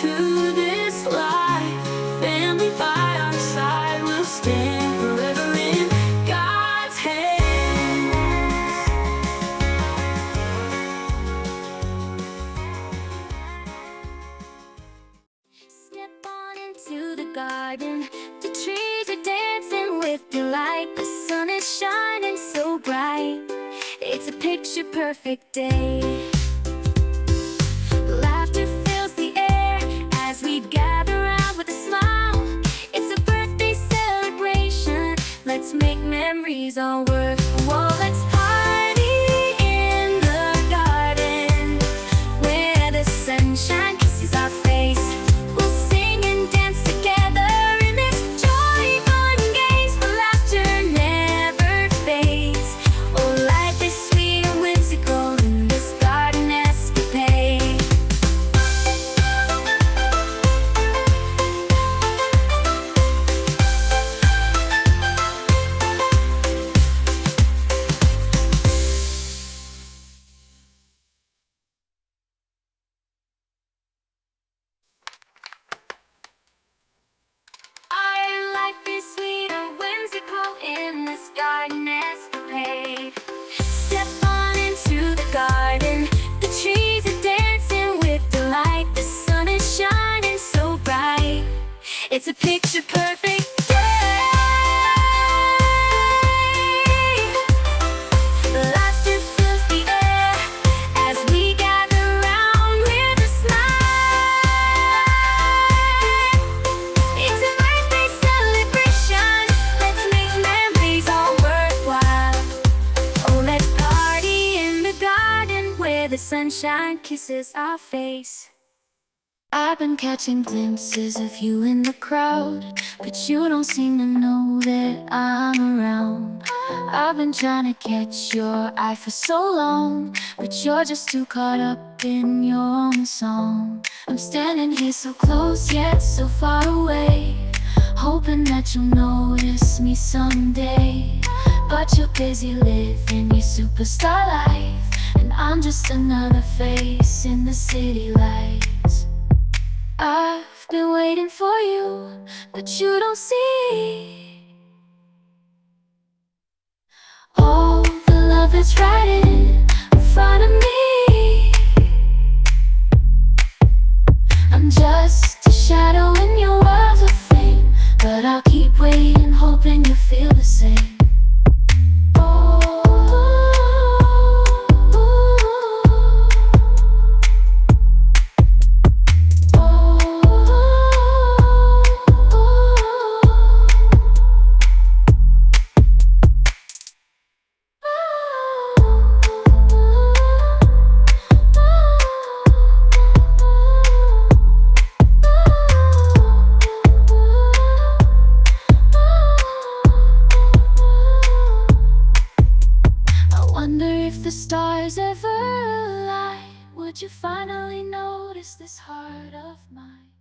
to this life. Family by our side, we'll stand forever in God's hands. Step on into the garden. The trees are dancing with delight. The sun is shining so bright. It's a picture-perfect day. Laughter fills the air as we gather round with a smile. It's a birthday celebration. Let's make memories all worthwhile. Let's party in the garden where the sunshine kisses our face. We'll sing and dance together in this joy, fun games. The laughter never fades. Oh, life is sweet and whimsical in this garden escapade. Our life is sweet and whimsical in this garden escapade. Step on into the garden. The trees are dancing with delight. The sun is shining so bright. It's a picture-perfect day. Laughter fills the air as we gather round with a smile. It's a birthday celebration. Let's make memories all worthwhile. Oh, let's party in the garden where the sunshine kisses our face. I've been catching glimpses of you in the crowd, but you don't seem to know that I'm around. I've been trying to catch your eye for so long, but you're just too caught up in your own song. I'm standing here so close yet so far away, hoping that you'll notice me someday. But you're busy living your superstar life, and I'm just another face in the city lights. I've been waiting for you, but you don't see all the love that's right in front of me. I'm just a shadow in your world of fame, but I'll keep waiting, hoping you feel the same. If the stars ever align, would you finally notice this heart of mine?